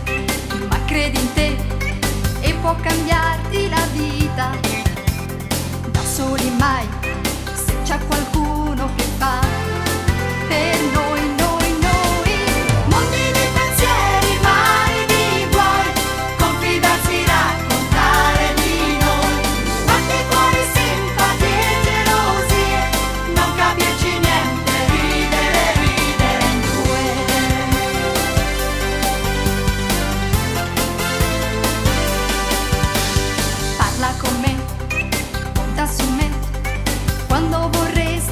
sei, ma credi in te e può cambiarti la vita. Da soli mai, se c'è qualcuno che fa per noi, noi, noi. Mondi di pensieri, mari di guai, confidarsi, raccontare di noi. Quanti cuori, simpatie e gelosie, non capirci niente, ridere, ridere in due. Parla con me, conta su me, quando vorresti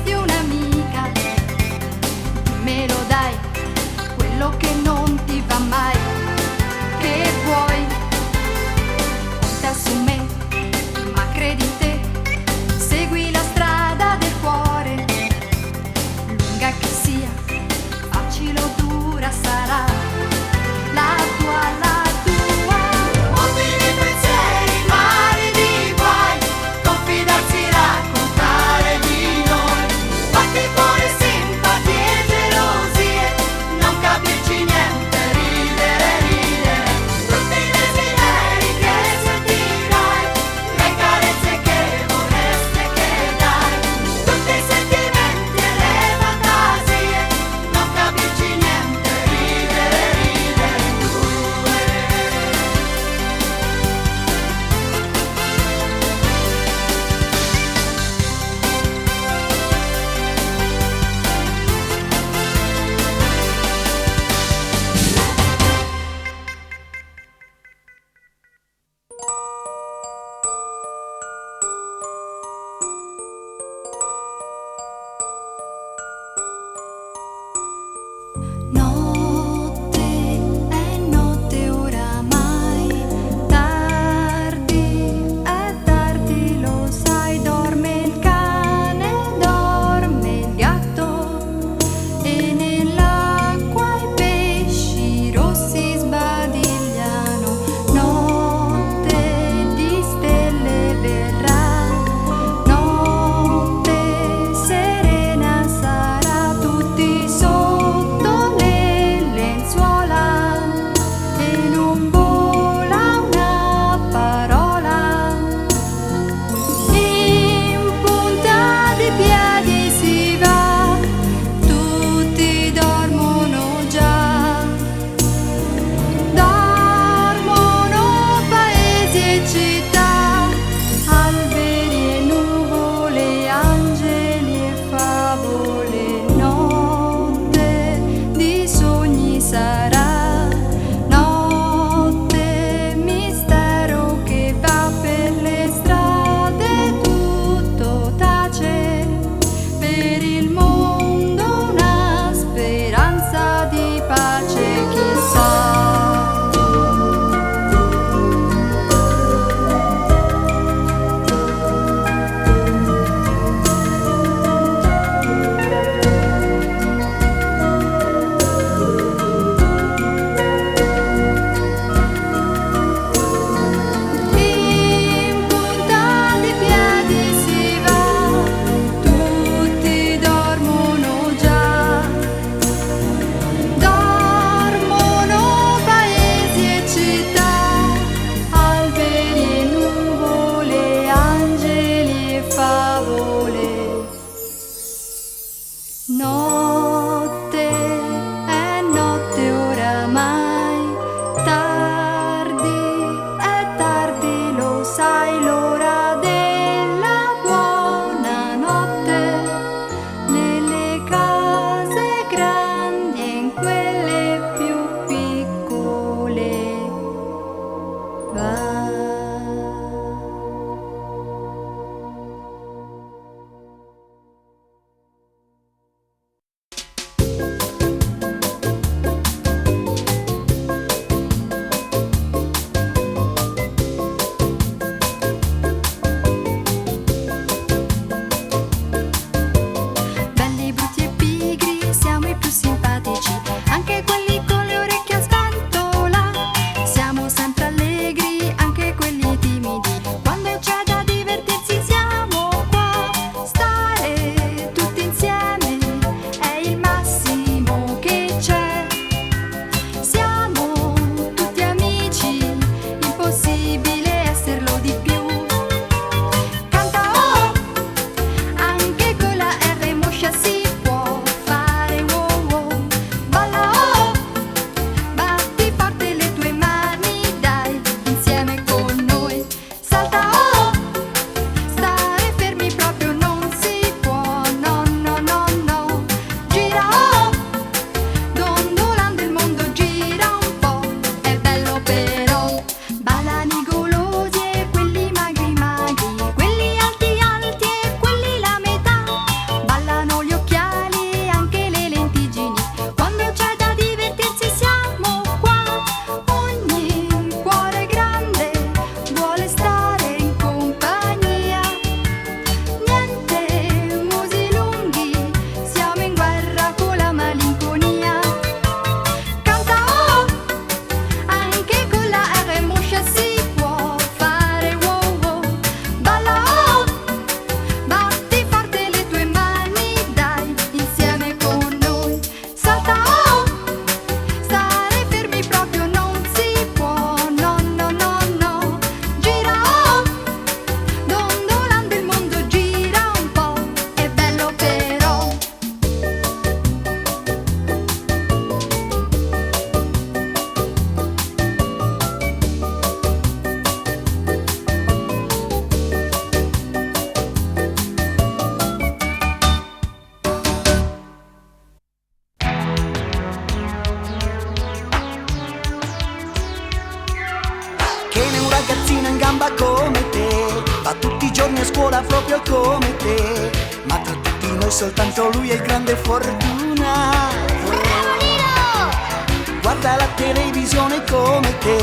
gamba come te, va tutti i giorni a scuola proprio come te, ma tra tutti noi soltanto lui è il grande fortunato. Bravo Lino! Guarda la televisione come te,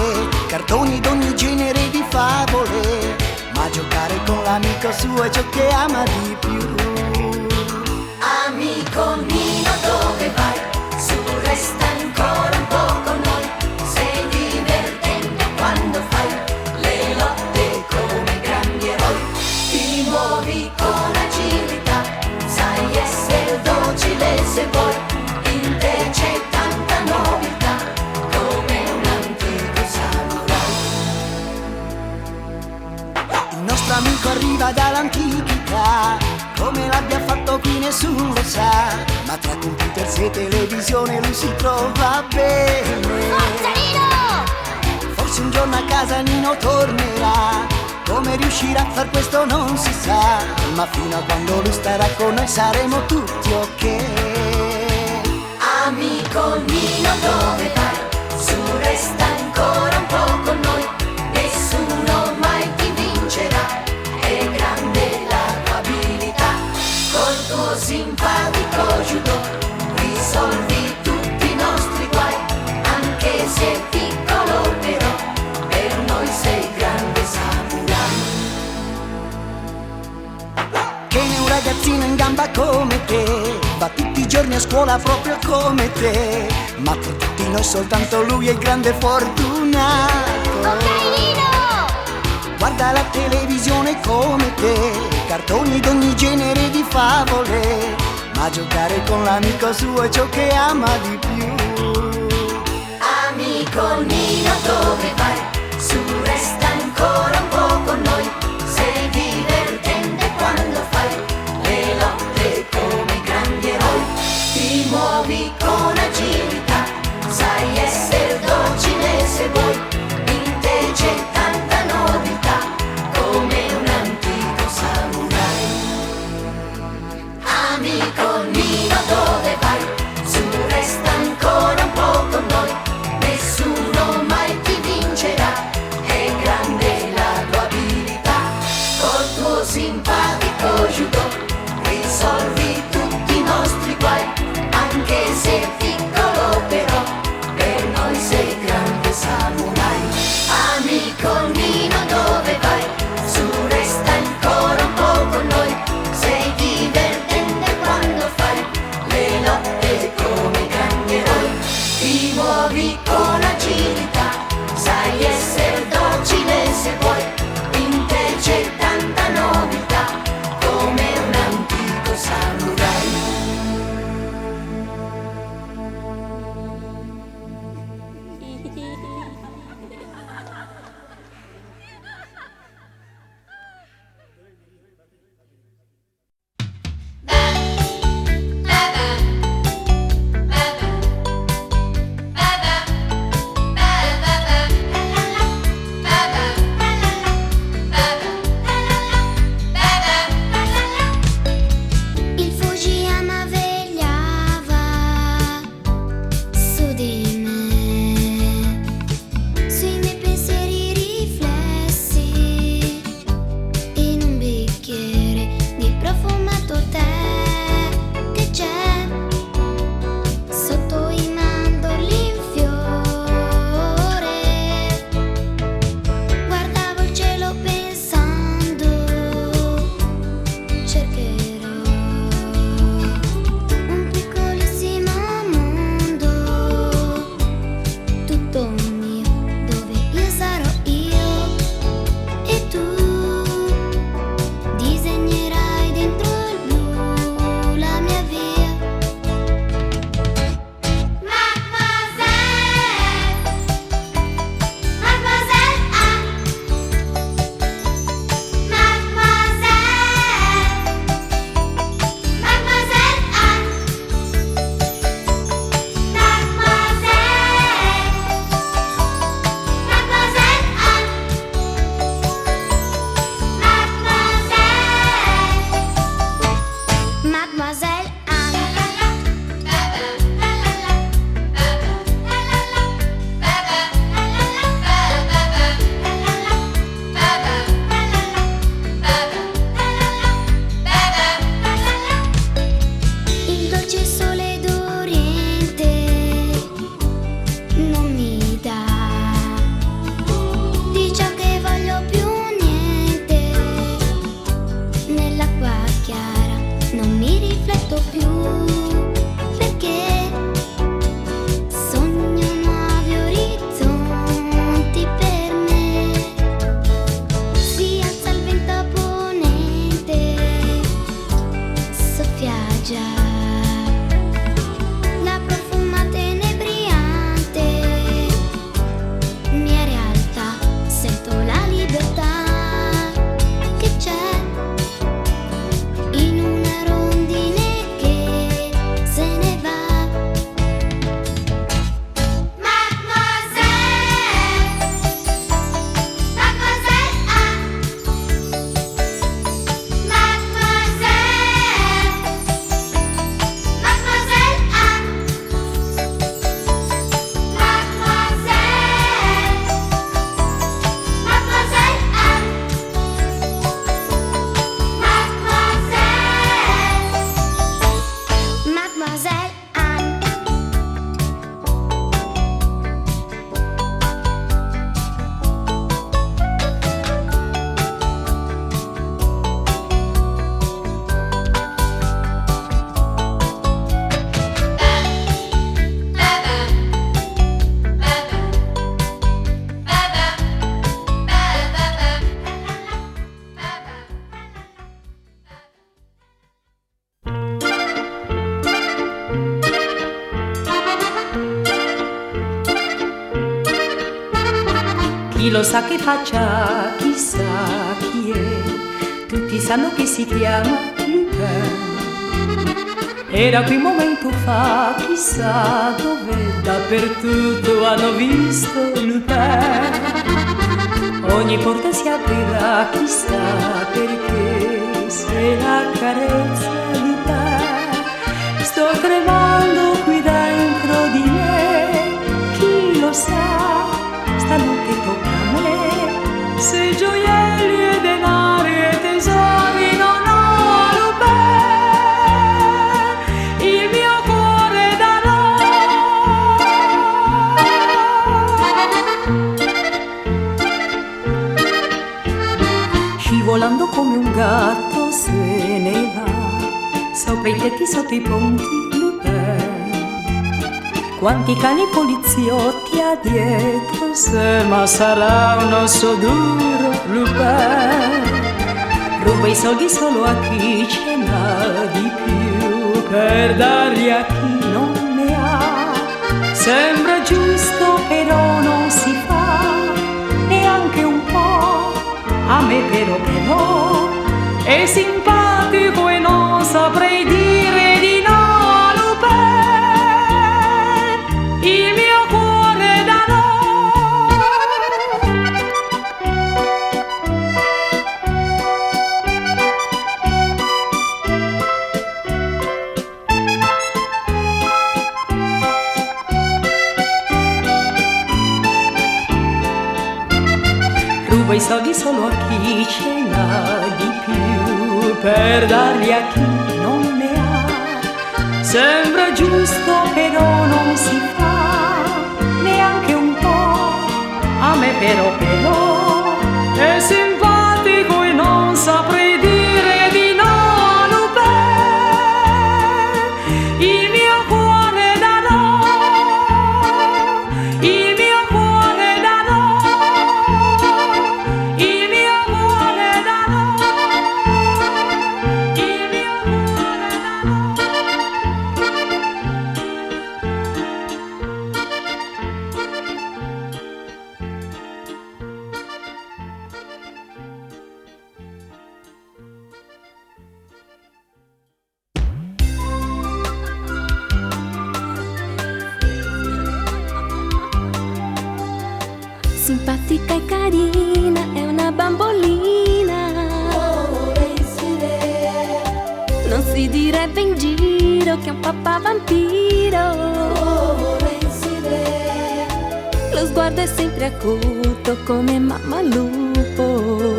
cartoni d'ogni genere di favole, ma giocare con l'amico suo è ciò che ama di più. Amico Nino, dove vai? Su, resta ancora un po' con noi. Sei divertente quando fai le lotte come grandi eroi. Ti muovi con agilità, sai essere docile se vuoi. In te c'è tanta nobiltà, come un antico samurai. Il nostro amico arriva dall'antichità, come l'abbia fatto qui nessuno lo sa, ma tra computer e televisione lui si trova bene. Forza Lino! Forse un giorno a casa Nino tornerà, come riuscirà a far questo non si sa, ma fino a quando lui starà con noi saremo tutti ok. Amico Nino, dove vai? Su, resta ancora un po' con noi. Nessuno mai ti vincerà, è grande la tua abilità. Col tuo simpatico judo risolvi tutti i nostri guai. Anche se è piccolo però, per noi sei grande samurai. Che ne un ragazzino in gamba come te, va tutti i giorni a scuola proprio come te, ma tra tutti noi soltanto lui è il grande fortunato. Ok Lino! Guarda la televisione come te, cartoni d'ogni genere di favole, ma giocare con l'amico suo è ciò che ama di più. Amico Nino, dove vai? Su, resta ancora un po' con noi. Sei divertente quando fai le lotte come grandi eroi. Ti muovi con agilità, sai essere docile se vuoi. In te c'è tanta nobiltà, come un antico samurai. Amico Nino, dove vai? Su, resta ancora un po' con noi. Nessuno mai ti vincerà, Chi lo sa che faccia, chissà chi è, tutti sanno che si chiama Lupin. Era qui un momento fa, chissà dove, dappertutto hanno visto Lupin. Ogni porta si aprirà, chissà perché, se la carezza Lupin. Sto tremando qui dentro di me, chi lo sa, stanotte tocca a me, se gioielli e denari e tesori non ho Lupin, il mio cuore darò. Scivolando come un gatto se ne va, sopra i tetti, sotto i ponti, Lupin. Quanti cani poliziotti ha dietro se, ma sarà un osso duro, Lupin. Ruba i soldi solo a chi ce n'ha di più, per darli a chi non ne ha. Sembra giusto però non si fa, neanche un po', a me però è simpatico e non saprei dire di no a Lupin, il mio cuore darò. Ruba i soldi solo a chi ce n'ha di più, per darli a chi non ne ha. Sembra giusto però non si fa, neanche un po', a me però è simpatico e non saprei dire di no a Lupin, il mio cuore darò, il mio cuore darò, il mio cuore darò, il mio cuore darò. Simpatica e carina, è una bambolina. Non si direbbe in giro che è un papà vampiro. Lo sguardo è sempre acuto come mamma lupo.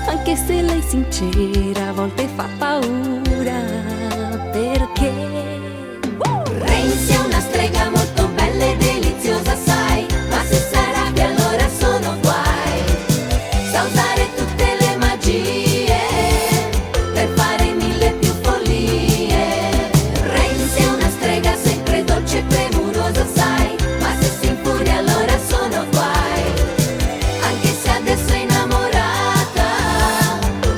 Anche se lei è sincera, a volte fa paura, perché Renzi è una strega molto bella e deliziosa, sai, ma se s'arrabbia allora sono guai. Sa usare tutte le magie per fare mille più follie. Renzi è una strega sempre dolce e premurosa, sai, ma se si infuria allora sono guai. Anche se adesso è innamorata,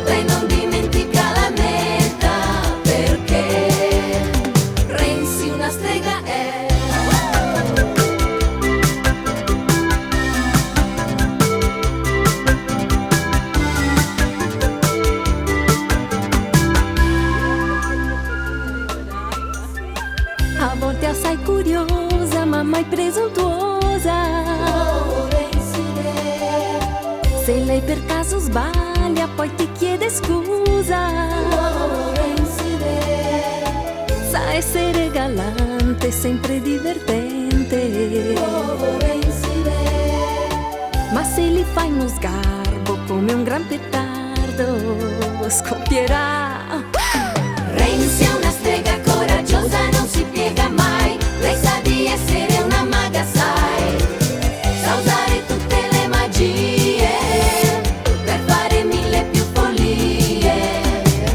lei non dimentica la meta, perché Renzi una strega è. a volte è assai curiosa, ma mai presuntuosa. Se lei per caso sbaglia, poi ti chiede scusa. Sa essere galante, sempre divertente. Ma se li fai uno sgarbo come un gran petardo, scoppierà. Renzi è una strega coraggiosa, non si piega mai. Lei sa di essere una maga, sai. Sa usare tutte le magie per fare mille più follie.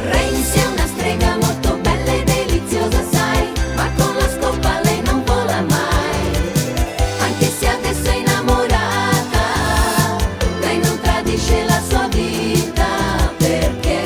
Renzi è una strega molto bella e deliziosa, sai, ma con la scopa lei non vola mai. Anche se adesso è innamorata, lei non tradisce la sua vita, perché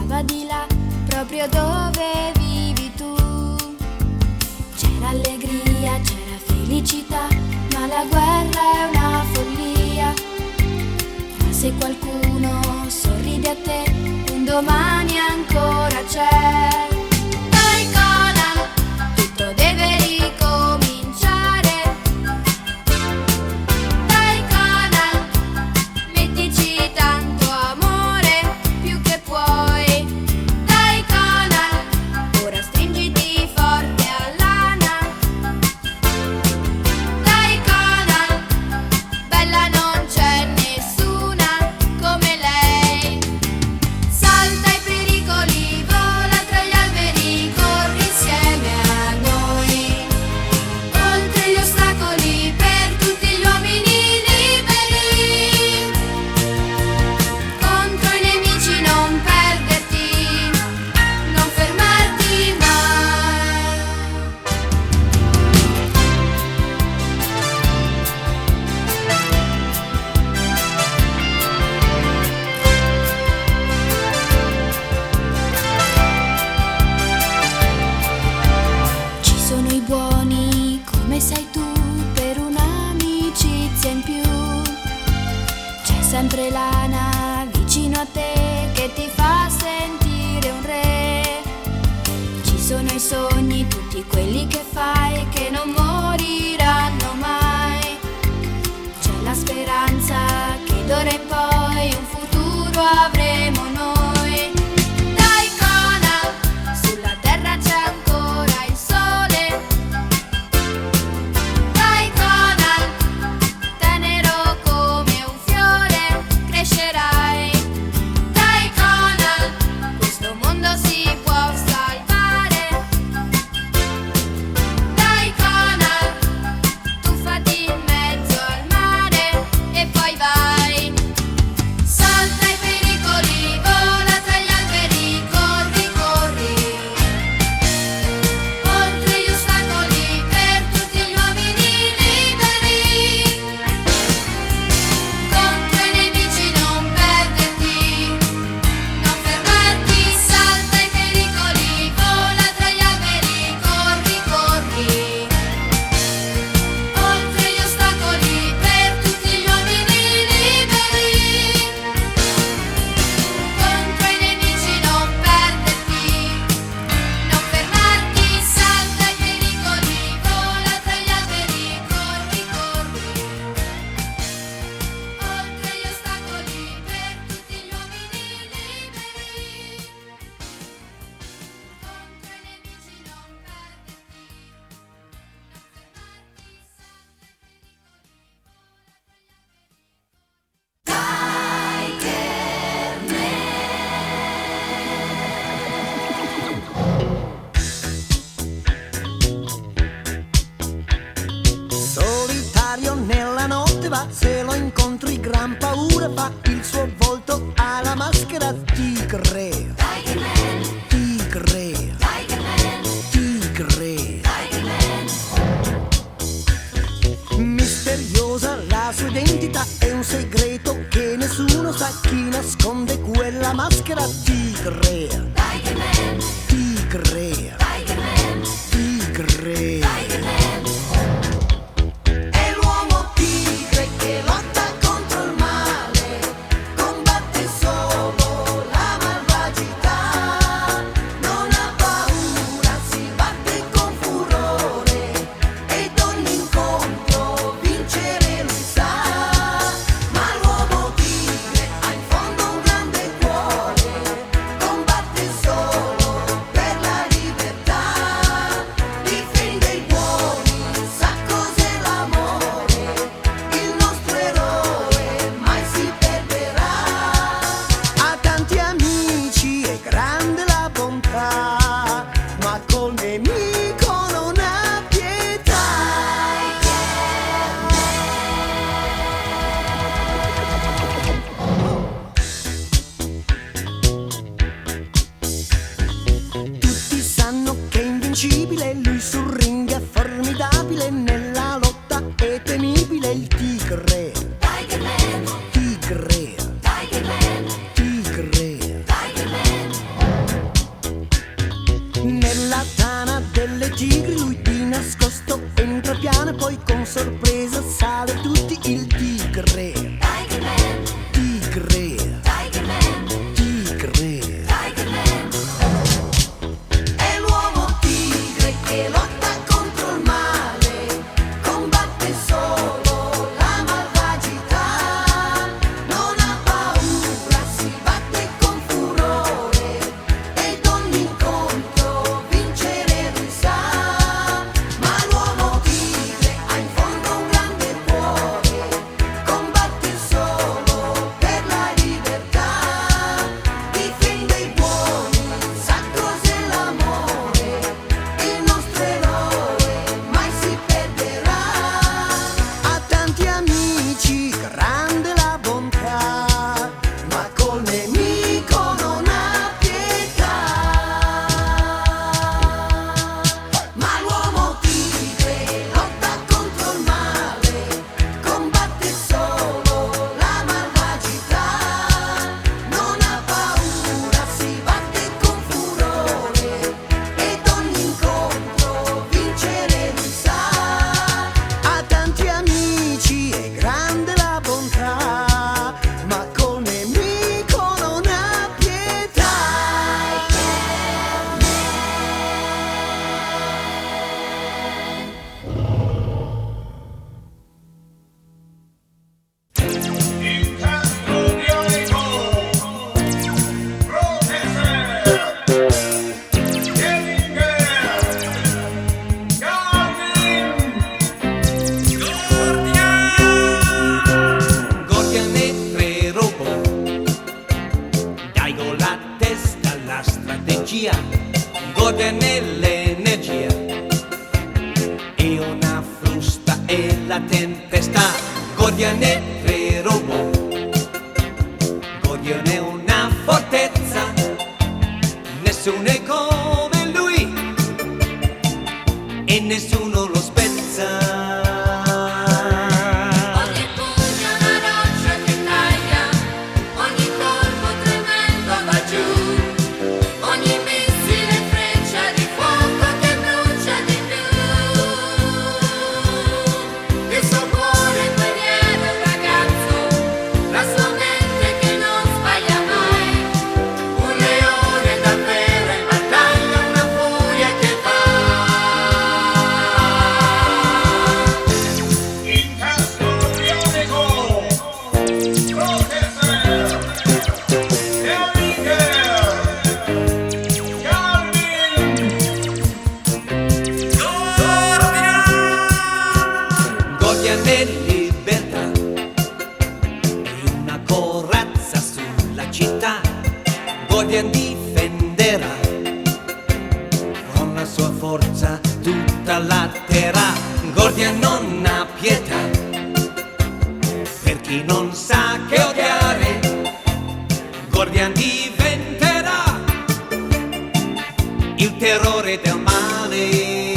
stava di là, proprio dove vivi tu. C'era allegria, c'era felicità, ma la guerra è una follia. Ma se qualcuno sorride a te, un domani ancora c'è. Dai Conan, tutto deve ricominciare. Dai Conan, mettici tanto amore, più che puoi. Dai Conan, ora stringiti forte all'ana. Dai Conan, bella non c'è nessuna come lei. Salta i pericoli, vola tra gli alberi, corri insieme a noi. Oltre gli ostacoli, per tutti gli uomini liberi. Contro i nemici non perderti, non fermarti mai. Ci sono i buoni, come sei tu, per un'amicizia in più. C'è sempre l'ana vicino a te che ti fa sentire un re. Ci sono i sogni, tutti quelli che fai, che non moriranno mai. C'è la speranza che d'ora in poi un futuro avremo noi. Dai Conan, sulla terra c'è ancora il sole. Dai Conan, tenero come un fiore, crescerai. Dai Conan, questo mondo si può salvare. Dai Conan, tuffati in mezzo al mare e poi vai. Salta i pericoli, vola tra gli alberi, corri, corri. Oltre gli ostacoli, per tutti gli uomini liberi. Contro i nemici non perderti, non fermarti. Salta i pericoli, vola tra gli alberi, corri, corri. Oltre gli ostacoli, per tutti gli uomini liberi. Contro i nemici non perderti, non fermarti. Salta i pericoli, vola tra gli alberi, corri, corri. Oltre gli ostacoli, per tutti gli uomini liberi. Contro i nemici non perderti, Solitario nella notte va, se lo incontri gran paura fa. Il suo volto ha la maschera tigre. Tigre. Tigre. Misteriosa la sua identità, è un segreto che nessuno sa. Chi nasconde quella maschera tigre. Tigre. Tigre. È l'uomo tigre che lotta contro il male, combatte solo la malvagità, non ha paura, si batte con furore ed ogni incontro vincere lui sa. Ma l'uomo tigre ha in fondo un grande cuore, combatte scia, gode nell'energia. E una frusta e la tempesta, Gordian è tre robot. Gordian è una fortezza, nessuno è come lui e nessuno lo spezza. Libertà e una corazza sulla città. Gordian difenderà con la sua forza tutta la terra. Gordian non ha pietà per chi non sa che odiare. Gordian diventerà il terrore del male.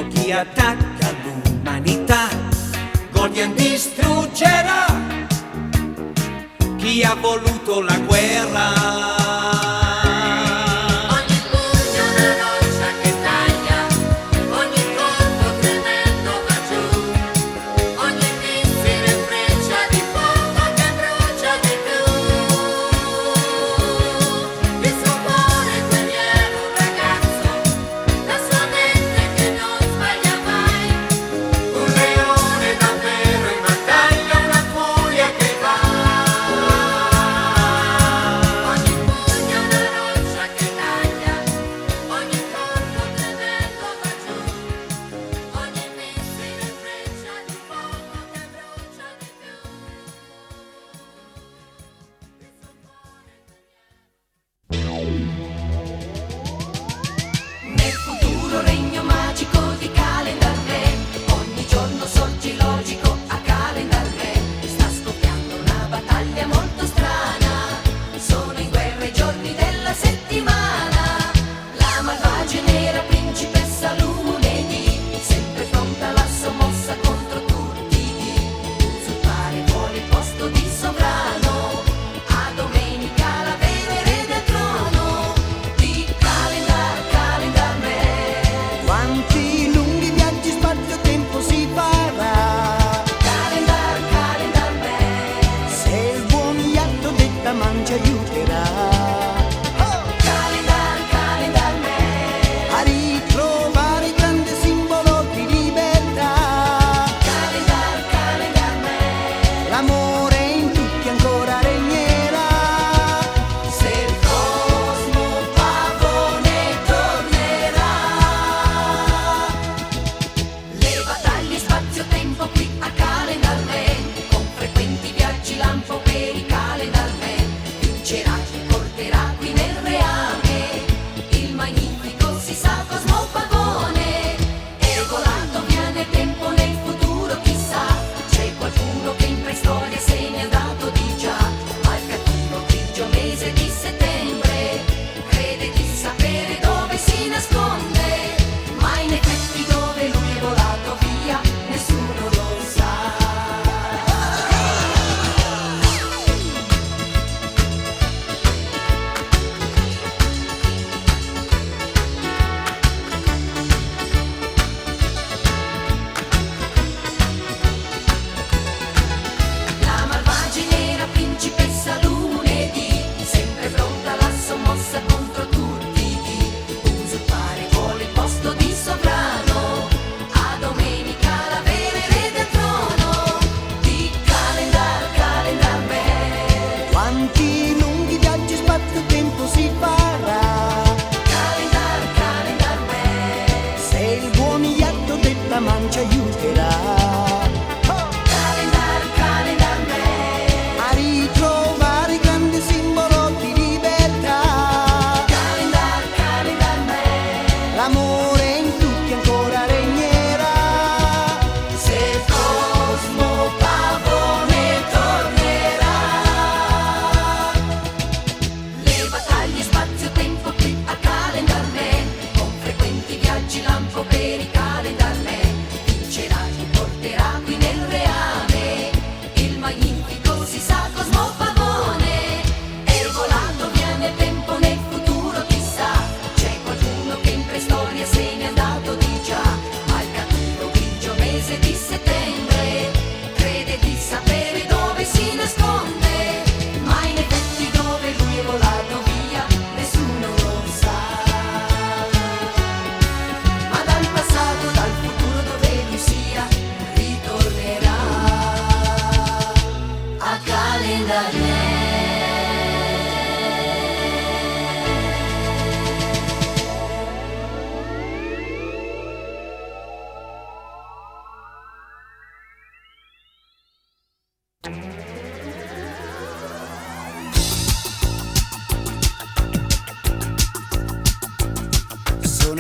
Chi attacca l'umanità, Gordian distruggerà chi ha voluto la guerra.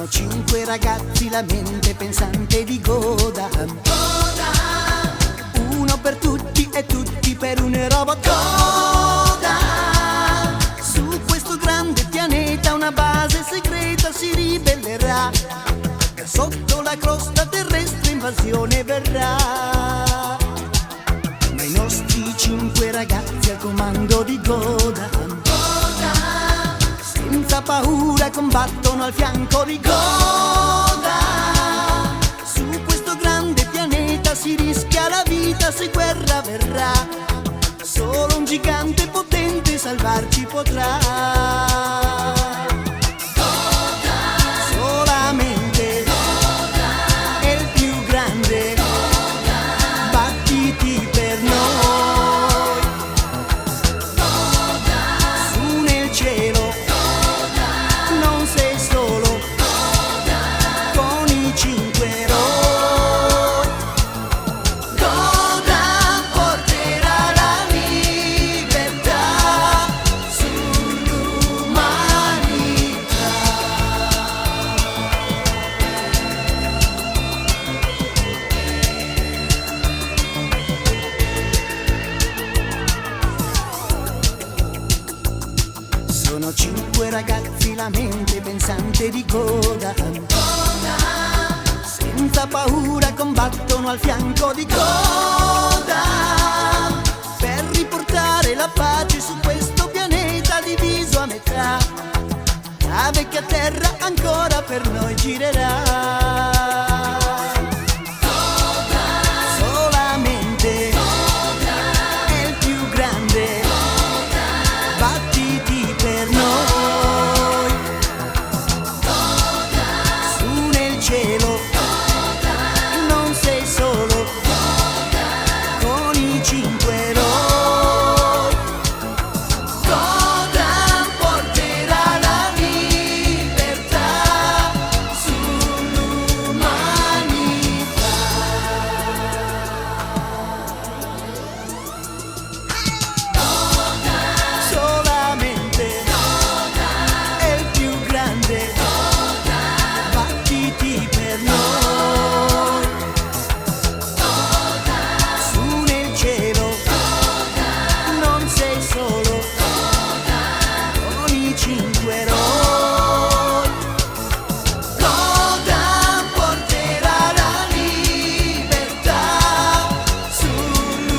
Sono 5 ragazzi, la mente pensante di Godam. Uno per tutti e tutti per un robot. Godam. Su questo grande pianeta una base segreta si ribellerà. Da sotto la crosta terrestre invasione verrà. Ma i nostri 5 ragazzi al comando di Godam senza paura combattono al fianco di Godam. Su questo grande pianeta si rischia la vita se guerra verrà. Solo un gigante potente salvarci potrà. Solamente è il più grande. Battiti per noi. Su nel cielo non sei solo con i 5 eroi. Godam porterà la libertà sull'umanità. Sono 5 ragazzi, la mente pensante di Godam. Senza paura combattono al fianco di Godam per riportare la pace su questo pianeta diviso a metà. La vecchia terra ancora per noi girerà. Solamente è il più grande. Battiti per noi. Su nel cielo non sei solo con i 5 eroi. Godam porterà la libertà sull'umanità. Solamente è il più grande. Battiti per noi. Su nel cielo non sei solo con i 5 eroi. Godam porterà la libertà sull'umanità.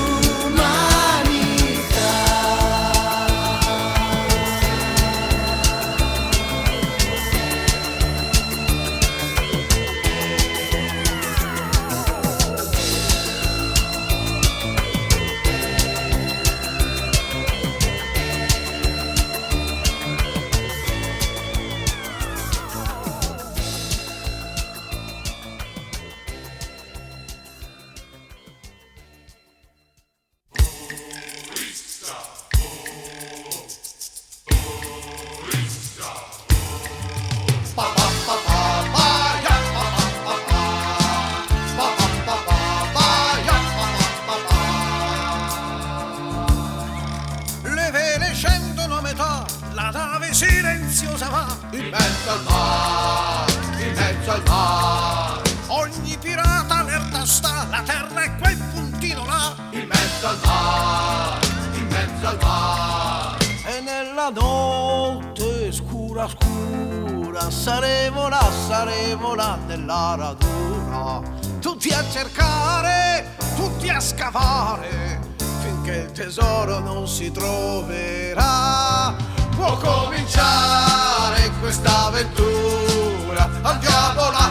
Le vele scendono a metà, la nave silenziosa va In mezzo al mar, in mezzo al mar. ogni pirata allerta sta, la terra è quel puntino là. In mezzo al mar, in mezzo al mar. E nella notte scura scura saremo là nella radura, tutti a cercare, tutti a scavare, finché il tesoro non si troverà. Può cominciare questa avventura. Andiamo là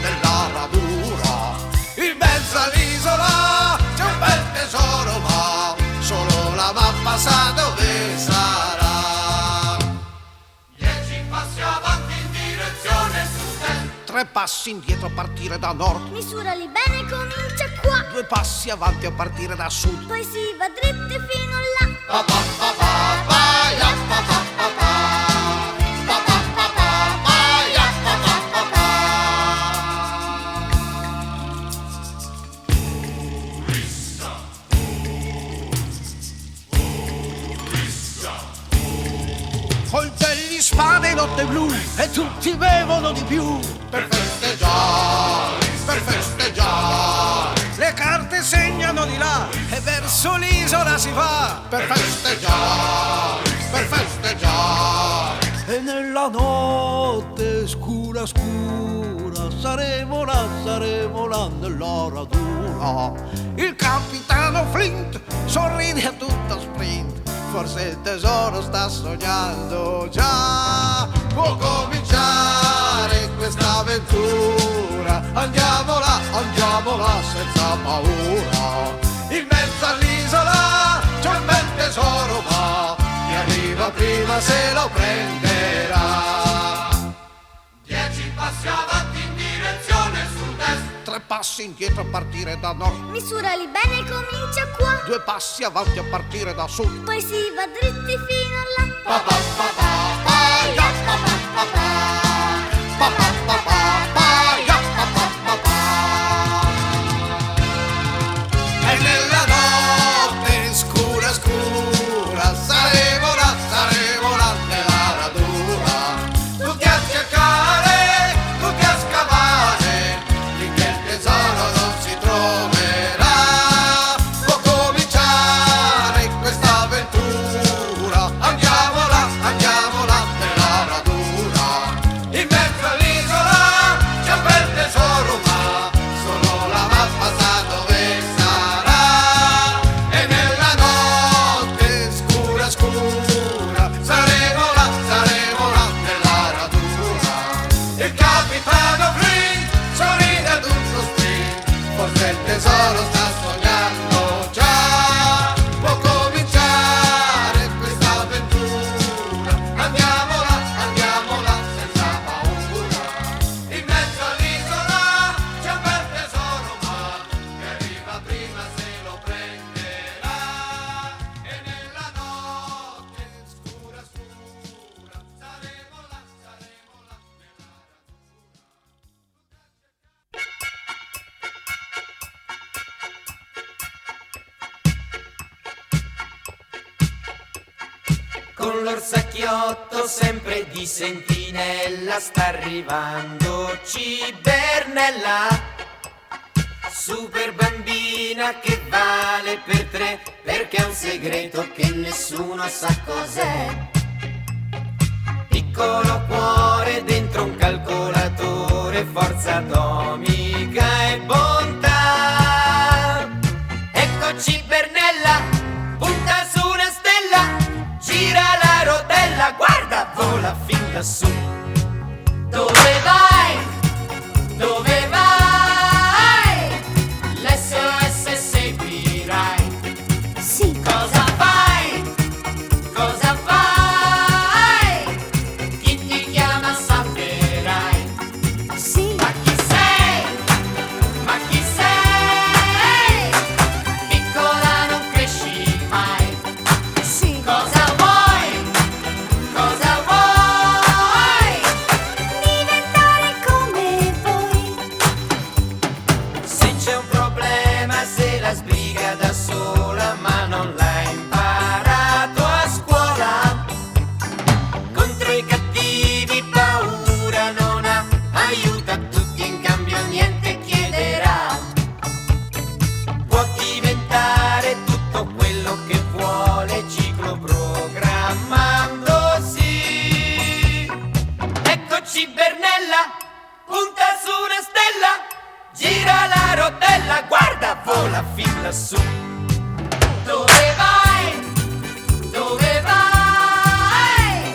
nella radura. In mezzo all'isola c'è un bel tesoro, ma solo la mappa sa dove sarà. 10 passi avanti in direzione sud, 3 passi indietro a partire da nord, Misurali bene, comincia qua. 2 passi avanti a partire da sud. Poi si va dritti fino là. pa pa pa pa pa ya pa pa pa pa pa pa pa pa ya pa pa pa pa. Coltelli, spade le notte blu e tutti bevono di più. Per festeggiare, per festeggiare, Le carte segnano di là e verso l'isola si va. per festeggiare, per festeggiare. E nella notte scura scura saremo là nella raduna. Il capitano Flint sorride a tutto sprint, forse il tesoro sta sognando già. Può cominciare questa avventura, andiamola, andiamola senza paura. In mezzo all'isola c'è un bel tesoro, ma chi arriva prima se lo prenderà. 10 passi avanti in direzione sud-est, 3 passi indietro a partire da nord, Misurali bene e comincia qua. 2 passi avanti a partire da sud. Poi si va dritti fino là. pa pa pa pa pa ya pa pa pa pa pa pa pa pa pa ya pa pa pa pa. E nella notte scura scura saremo là nella raduna. Tutti a cercare, tutti a scavare, finché il tesoro non si troverà. Può cominciare questa avventura, andiamola, andiamola nella raduna. In mezzo all'isola c'è un bel tesoro, ma solo la mappa sa dove sarà. E nella notte scura scura saremo là nella raduna. Il capitano Flint sorride ad un sprint, forse il tesoro sta sognando già. Può cominciare questa avventura, andiamola, andiamola senza paura. In mezzo all'isola c'è un bel tesoro, ma chi arriva prima se lo prenderà. E nella notte scura scura saremo là nella raduna. Con l'orsacchiotto sempre di sentinella sta arrivando Cibernella, super bambina che vale per 3, perché è un segreto che nessuno sa cos'è. Piccolo cuore dentro un calcolatore, forza atomica e bontà. Ecco Cibernella, punta su una stella, gira la rotella, guarda, vola fin lassù. Dove vai? Dove vai? L'SOS seguirai. Sì. Cosa fai? Cosa fai? Chi ti chiama sapperai. Sì. Ma chi sei? Ma chi sei? Piccola non cresci mai. Sì. Cosa vuoi? Cosa vuoi? Diventare come voi. Se c'è un problema se la sbriga da sola, ma non l'ha imparato a scuola. Contro i cattivi paura non ha, aiuta tutti in cambio niente chiederà. Può diventare tutto quello che vuole, ciclo programmandosi. Ecco Cibernella, punta su una stella, gira la rotella, guarda, vola fin lassù. Dove vai? Dove vai?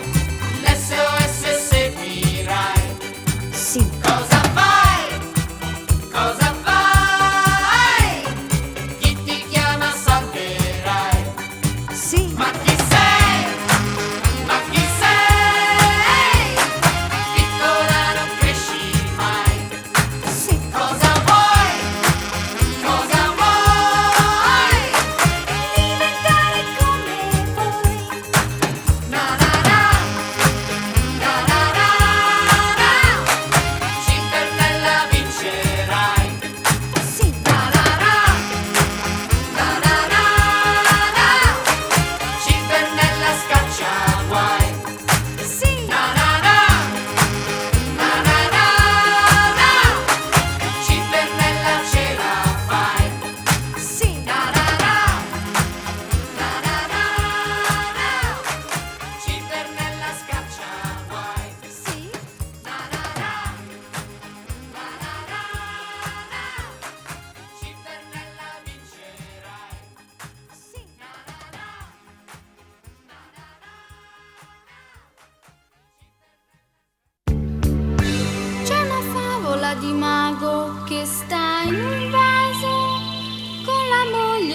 L'SOS seguirai. Sì. Cosa fai? Cosa fai? Chi ti chiama sapperai. Sì. Ma chi sei? Ma chi sei? Piccola non cresci mai. Sì. Cosa vuoi? Cosa vuoi?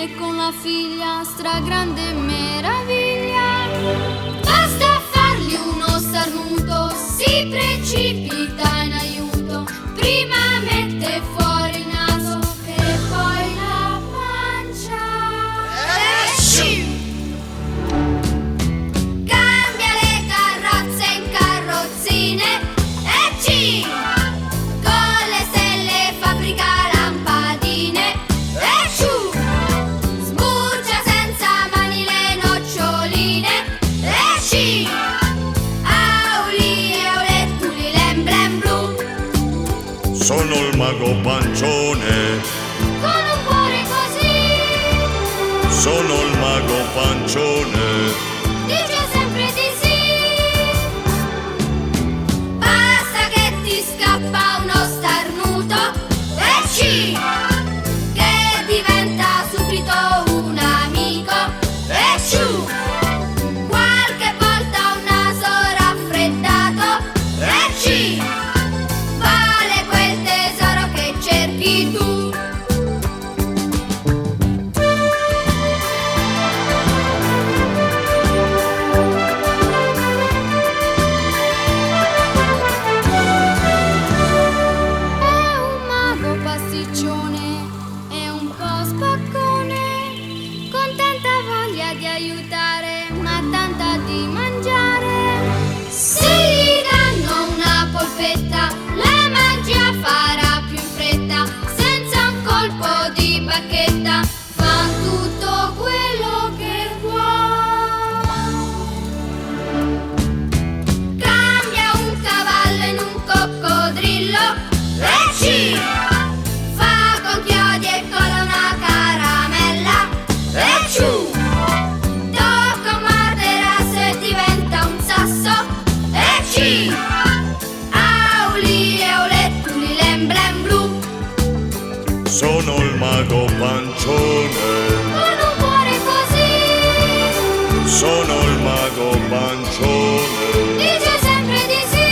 e con la figlia stragrande meraviglia. Basta fargli uno starnuto, si precipita in aiuto. Prima mette fuori il naso e poi la pancia. Cambia le carrozze in carrozzine e con le stelle fabbrica lampadine e sbuccia senza mani le noccioline e auli e aulettuli l'emblem blu. Sono il mago pancione, Con un cuore così sono il mago pancione. dice sempre di sì. Basta che ti scappa uno starnuto e che diventa subito un amico e qualche volta un naso raffreddato e vale quel tesoro che cerchi tu. È un mago pasticcione, è un po' spaccone, con tanta voglia di aiutare, ma tanta di mangiare. Se gli danno una polpetta, la magia farà più in fretta, senza un colpo di bacchetta, fa tutto quello che vuole. Cambia un cavallo in un coccodrillo e fa con chiodi e cola una caramella e tocca un materasso e diventa un sasso e auli e aulettuli l'emblem blu. Sono il mago pancione, Con un cuore così sono il mago pancione. dice sempre di sì.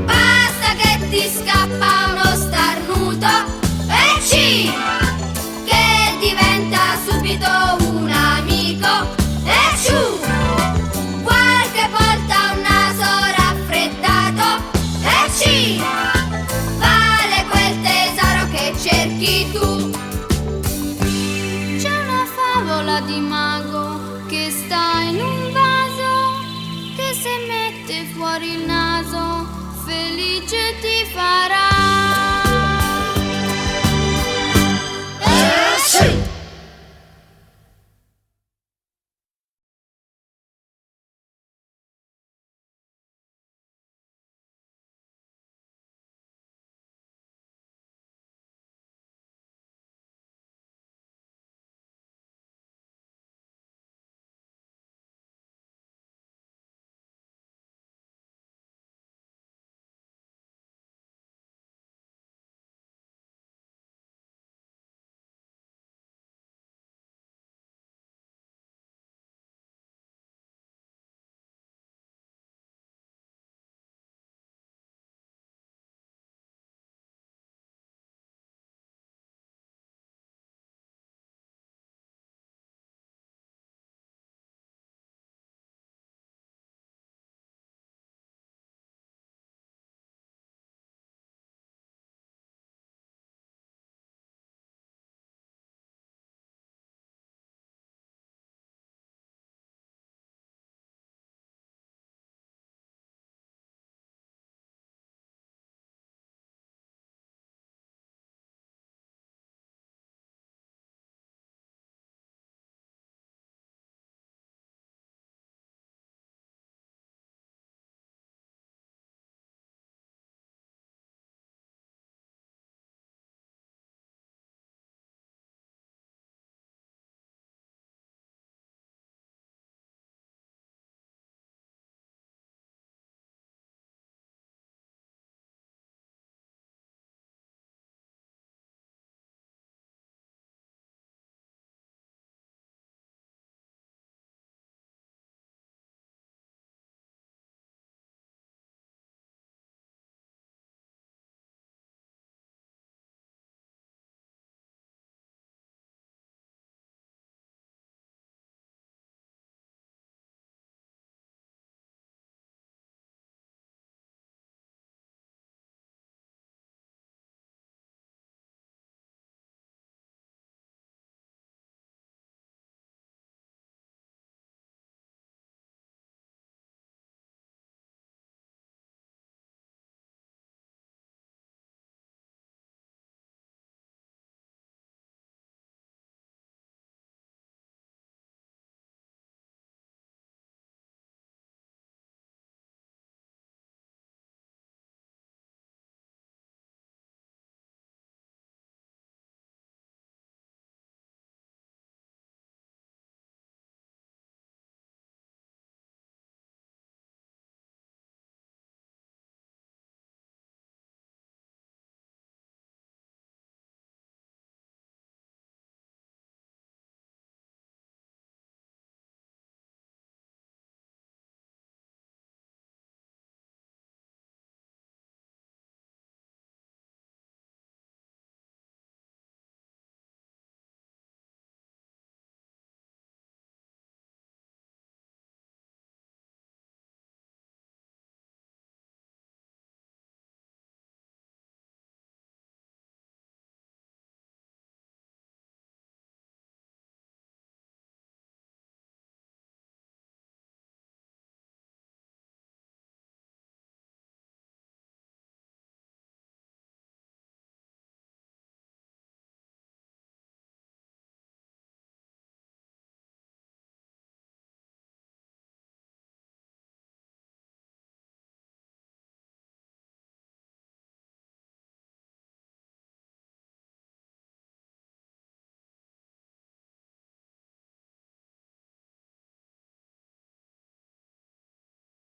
Basta che ti scappa uno starnuto e che diventa subito un amico e qualche volta un naso raffreddato e vale quel tesoro che cerchi tu. C'è una favola di mago che sta in un vaso, che se mette fuori il naso felice ti farà.